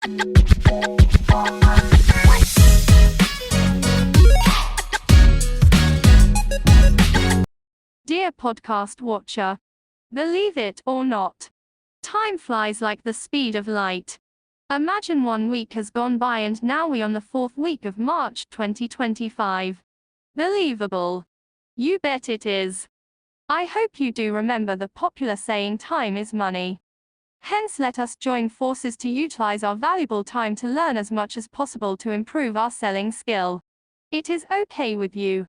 Dear podcast watcher, believe it or not, time flies like the speed of light. Imagine 1 week has gone by and now we're on the 4th week of March 2025. Believable? You bet it is. I hope you do remember the popular saying time is money. Hence let us join forces to utilize our valuable time to learn as much as possible to improve our selling skill. It is okay with you.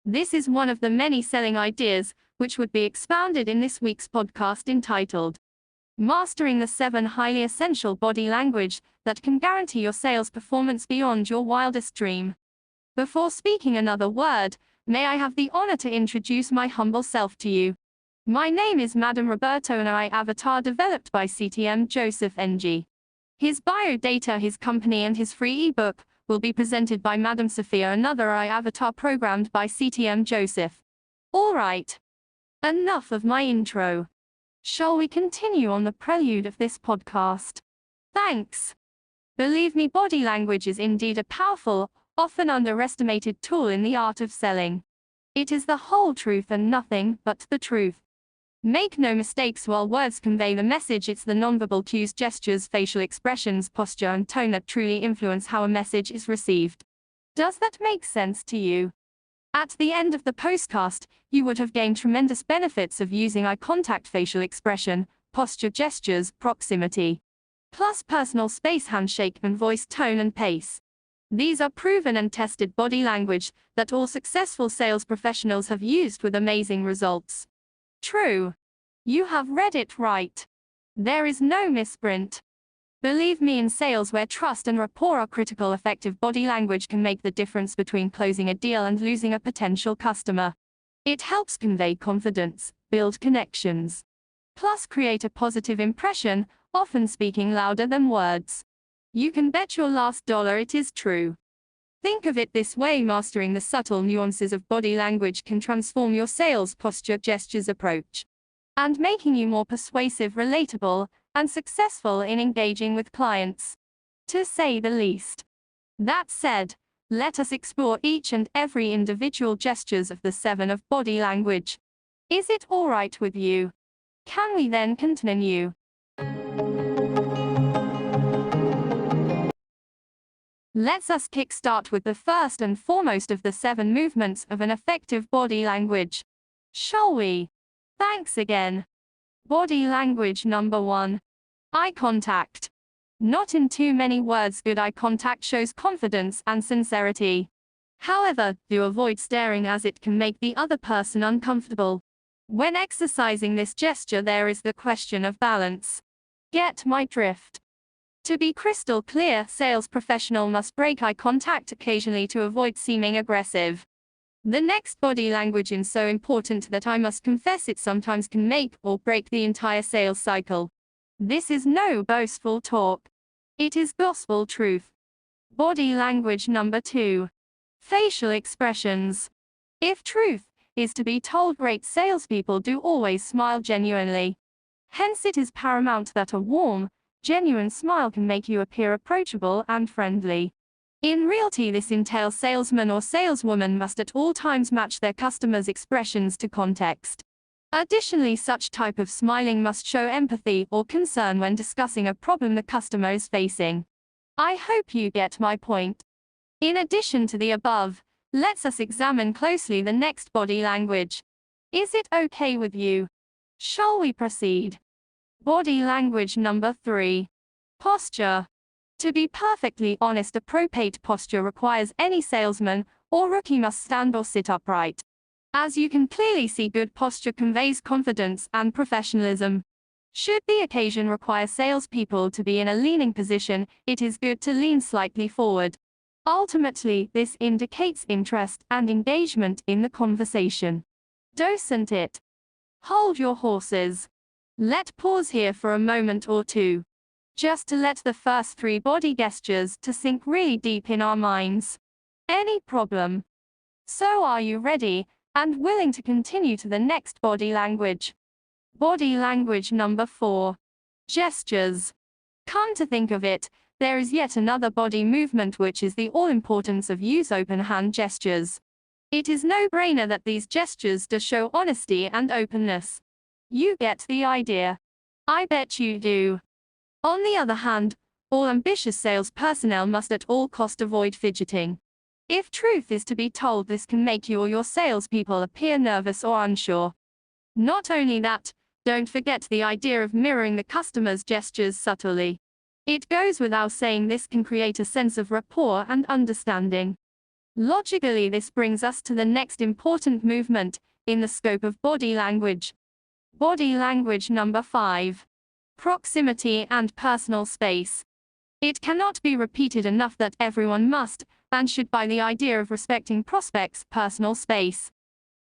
This is one of the many selling ideas, which would be expounded in this week's podcast entitled Mastering the 7 Highly Essential Body Language that can guarantee your sales performance beyond your wildest dream. Before speaking another word, may I have the honor to introduce my humble self to you. My name is Madam Roberto and I avatar developed by CTM Joseph NG. His biodata, his company and his free ebook will be presented by Madam Sophia, another I avatar programmed by CTM Joseph. Alright. Enough of my intro. Shall we continue on the prelude of this podcast? Thanks. Believe me, body language is indeed a powerful, often underestimated tool in the art of selling. It is the whole truth and nothing but the truth. Make no mistakes, while words convey the message, it's the nonverbal cues, gestures, facial expressions, posture and tone that truly influence how a message is received. Does that make sense to you? At the end of the postcast, you would have gained tremendous benefits of using eye contact, facial expression, posture, gestures, proximity, plus personal space, handshake and voice tone and pace. These are proven and tested body language that all successful sales professionals have used with amazing results. True. You have read it right. There is no misprint. Believe me, in sales where trust and rapport are critical, effective body language can make the difference between closing a deal and losing a potential customer. It helps convey confidence, build connections, plus create a positive impression, often speaking louder than words. You can bet your last dollar it is true. Think of it this way: mastering the subtle nuances of body language can transform your sales posture, gestures, approach, and making you more persuasive, relatable, and successful in engaging with clients, to say the least. That said, let us explore each and every individual gestures of the 7 of body language. Is it all right with you? Can we then continue? Let's us kickstart with the first and foremost of the 7 movements of an effective body language. Shall we? Thanks again. Body language number 1. Eye contact. Not in too many words, good eye contact shows confidence and sincerity. However, do avoid staring, as it can make the other person uncomfortable. When exercising this gesture, there is the question of balance. Get my drift? To be crystal clear, sales professional must break eye contact occasionally to avoid seeming aggressive. The next body language is so important that I must confess it sometimes can make or break the entire sales cycle. This is no boastful talk. It is gospel truth. Body language number 2. Facial expressions. If truth is to be told, great salespeople do always smile genuinely. Hence it is paramount that a warm, genuine smile can make you appear approachable and friendly. In reality, this entails salesman or saleswoman must at all times match their customers' expressions to context. Additionally, such type of smiling must show empathy or concern when discussing a problem the customer is facing. I hope you get my point. In addition to the above, let's us examine closely the next body language. Is it okay with you? Shall we proceed? Body language number 3. Posture. To be perfectly honest, appropriate posture requires any salesman or rookie must stand or sit upright. As you can clearly see, good posture conveys confidence and professionalism. Should the occasion require salespeople to be in a leaning position, it is good to lean slightly forward. Ultimately, this indicates interest and engagement in the conversation. Doesn't it? Hold your horses. Let's pause here for a moment or two, just to let the first 3 body gestures to sink really deep in our minds. Any problem? So are you ready and willing to continue to the next body language? Body language number 4. Gestures. Come to think of it, there is yet another body movement, which is the all-importance of use open hand gestures. It is no-brainer that these gestures do show honesty and openness. You get the idea. I bet you do. On the other hand, all ambitious sales personnel must at all cost avoid fidgeting. If truth is to be told, this can make you or your salespeople appear nervous or unsure. Not only that, don't forget the idea of mirroring the customer's gestures subtly. It goes without saying this can create a sense of rapport and understanding. Logically, this brings us to the next important movement in the scope of body language. Body language number 5. Proximity and personal space. It cannot be repeated enough that everyone must and should buy the idea of respecting prospects' personal space.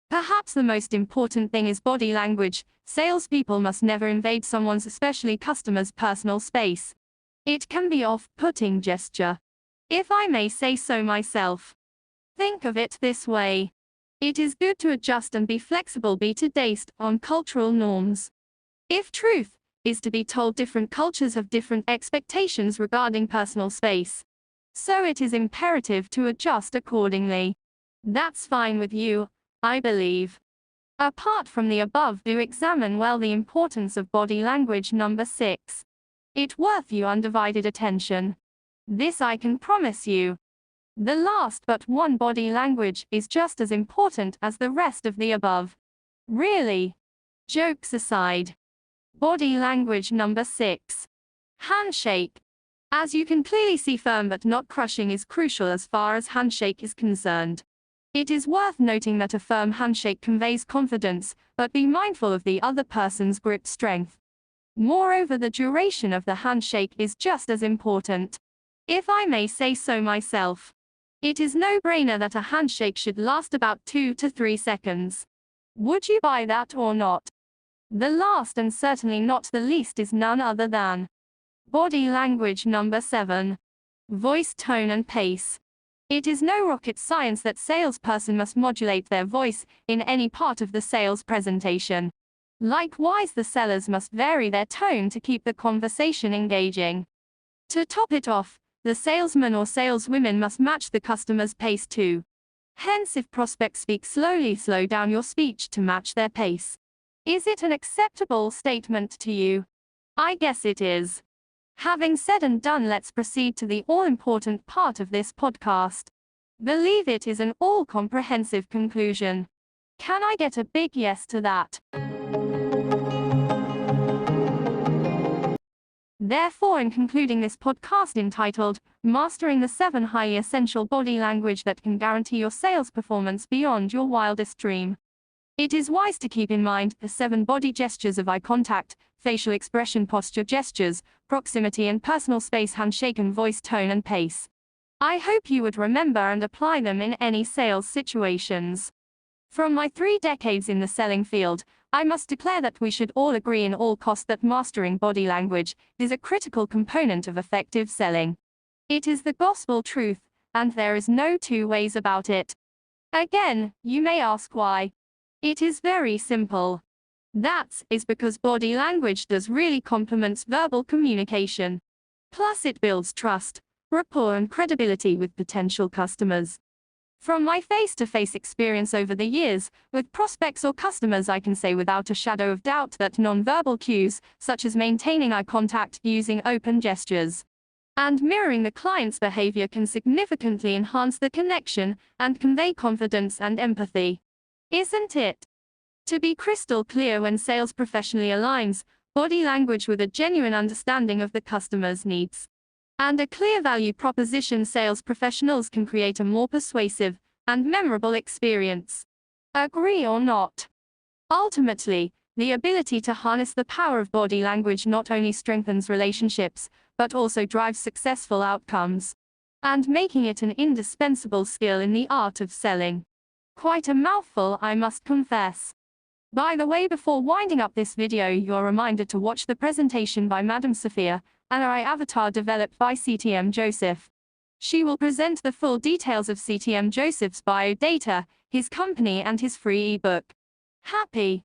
Perhaps the most important thing is body language. Salespeople must never invade someone's, especially customers' personal space. It can be off-putting gesture, if I may say so myself. Think of it this way. It is good to adjust and be flexible based on cultural norms. If truth is to be told, different cultures have different expectations regarding personal space. So it is imperative to adjust accordingly. That's fine with you, I believe. Apart from the above, do examine well the importance of body language number 6. It worth your undivided attention. This I can promise you. The last but one, body language, is just as important as the rest of the above. Really. Jokes aside. Body language number 6. Handshake. As you can clearly see, firm but not crushing is crucial as far as handshake is concerned. It is worth noting that a firm handshake conveys confidence, but be mindful of the other person's grip strength. Moreover, the duration of the handshake is just as important. If I may say so myself. It is no-brainer that a handshake should last about 2 to 3 seconds. Would you buy that or not? The last and certainly not the least is none other than body language number 7. Voice tone and pace. It is no rocket science that salesperson must modulate their voice in any part of the sales presentation. Likewise, the sellers must vary their tone to keep the conversation engaging. To top it off, the salesman or saleswomen must match the customer's pace too. Hence, if prospects speak slowly, slow down your speech to match their pace. Is it an acceptable statement to you? I guess it is. Having said and done, let's proceed to the all-important part of this podcast. Believe it is an all-comprehensive conclusion. Can I get a big yes to that? Therefore, in concluding this podcast entitled, Mastering the 7 Highly Essential Body Language That Can Guarantee Your Sales Performance Beyond Your Wildest Dream, it is wise to keep in mind the 7 body gestures of eye contact, facial expression, posture, gestures, proximity and personal space, handshake and voice tone and pace. I hope you would remember and apply them in any sales situations. From my 3 decades in the selling field, I must declare that we should all agree in all costs that mastering body language is a critical component of effective selling. It is the gospel truth, and there is no two ways about it. Again, you may ask why. It is very simple. That is because body language does really complements verbal communication. Plus, it builds trust, rapport and credibility with potential customers. From my face-to-face experience over the years, with prospects or customers, I can say without a shadow of doubt that non-verbal cues, such as maintaining eye contact, using open gestures, and mirroring the client's behavior can significantly enhance the connection and convey confidence and empathy. Isn't it? To be crystal clear, when sales professionally aligns body language with a genuine understanding of the customer's needs and a clear value proposition, sales professionals can create a more persuasive and memorable experience. Agree or not? Ultimately, the ability to harness the power of body language not only strengthens relationships, but also drives successful outcomes, and making it an indispensable skill in the art of selling. Quite a mouthful, I must confess. By the way, before winding up this video, you're reminded to watch the presentation by Madam Sophia, an AI avatar developed by CTM Joseph. She will present the full details of CTM Joseph's biodata, his company and his free ebook. Happy?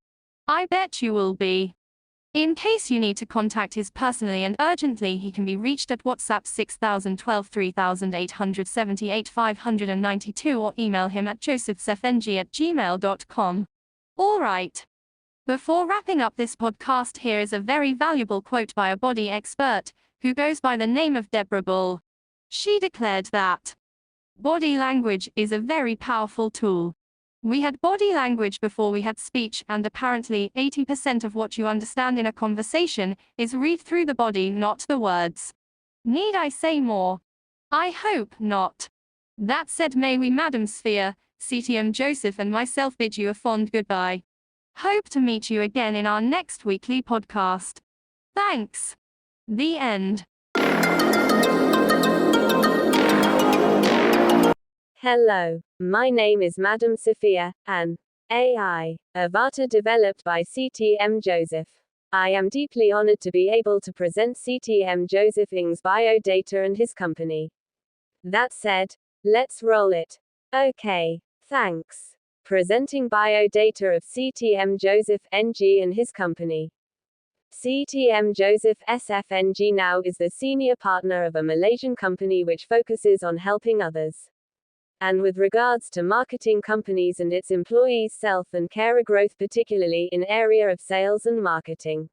I bet you will be. In case you need to contact his personally and urgently, he can be reached at WhatsApp 6012 3878 592 or email him at josephsfng@gmail.com. Alright. Before wrapping up this podcast, here is a very valuable quote by a body expert, who goes by the name of Deborah Bull. She declared that body language is a very powerful tool. We had body language before we had speech, and apparently 80% of what you understand in a conversation is read through the body, not the words. Need I say more? I hope not. That said, may we, Madam Sphere, CTM Joseph and myself bid you a fond goodbye. Hope to meet you again in our next weekly podcast. Thanks. The end. Hello, my name is Madam Sophia, an AI avatar developed by CTM Joseph. I am deeply honored to be able to present CTM Joseph Ng's biodata and his company. That said, let's roll it. Okay, thanks. Presenting biodata of CTM Joseph NG and his company. CTM Joseph SFNG now is the senior partner of a Malaysian company which focuses on helping others. And with regards to marketing companies and its employees' self and career growth, particularly in area of sales and marketing.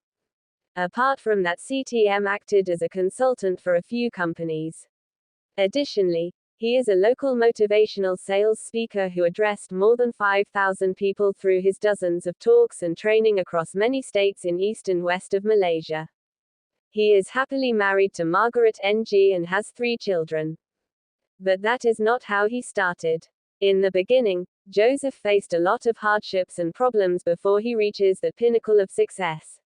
Apart from that, CTM acted as a consultant for a few companies. Additionally, he is a local motivational sales speaker who addressed more than 5,000 people through his dozens of talks and training across many states in east and west of Malaysia. He is happily married to Margaret NG and has 3 children. But that is not how he started. In the beginning, Joseph faced a lot of hardships and problems before he reaches the pinnacle of success.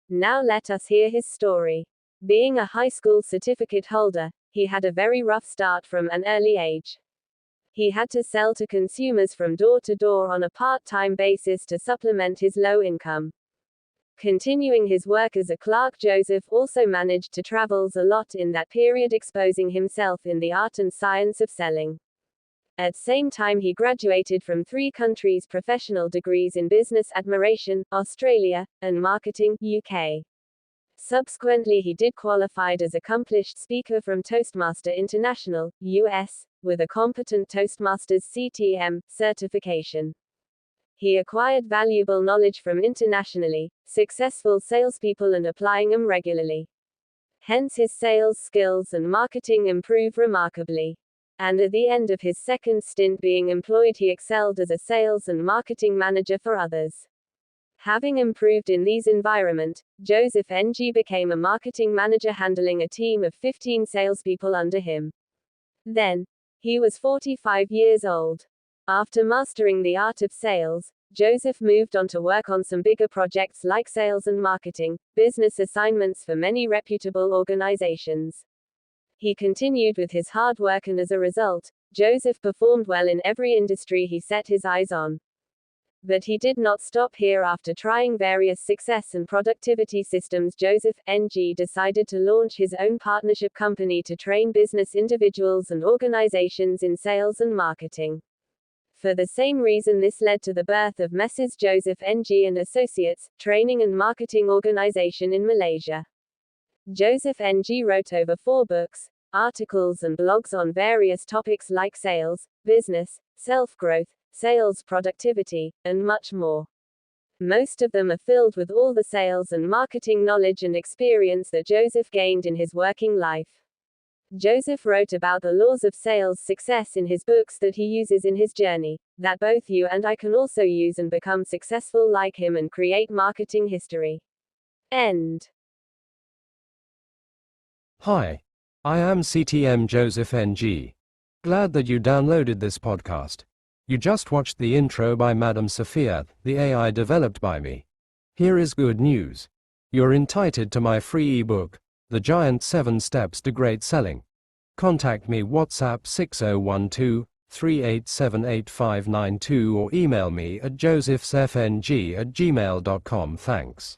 Now let us hear his story. Being a high school certificate holder, he had a very rough start from an early age. He had to sell to consumers from door to door on a part-time basis to supplement his low income. Continuing his work as a clerk, Joseph also managed to travel a lot in that period, exposing himself in the art and science of selling. At the same time, he graduated from 3 countries professional degrees in business administration, Australia, and marketing, UK. Subsequently, he did qualified as accomplished speaker from Toastmaster International, US, with a competent Toastmasters CTM certification. He acquired valuable knowledge from internationally successful salespeople and applying them regularly. Hence his sales skills and marketing improved remarkably. And at the end of his second stint being employed, he excelled as a sales and marketing manager for others. Having improved in these environment, Joseph NG became a marketing manager handling a team of 15 salespeople under him. Then, he was 45 years old. After mastering the art of sales, Joseph moved on to work on some bigger projects like sales and marketing, business assignments for many reputable organizations. He continued with his hard work, and as a result, Joseph performed well in every industry he set his eyes on. But he did not stop here. After trying various success and productivity systems, Joseph NG decided to launch his own partnership company to train business individuals and organizations in sales and marketing. For the same reason, this led to the birth of Messrs. Joseph NG and Associates, training and marketing organization in Malaysia. Joseph NG wrote over 4 books, articles and blogs on various topics like sales, business, self-growth, sales productivity, and much more. Most of them are filled with all the sales and marketing knowledge and experience that Joseph gained in his working life. Joseph wrote about the laws of sales success in his books that he uses in his journey, that both you and I can also use and become successful like him and create marketing history. End. Hi, I am CTM Joseph NG. Glad that you downloaded this podcast. You just watched the intro by Madam Sophia, the AI developed by me. Here is good news. You're entitled to my free ebook, The Giant 7 Steps to Great Selling. Contact me WhatsApp 6012-3878-592 or email me at josephsfng@gmail.com. Thanks.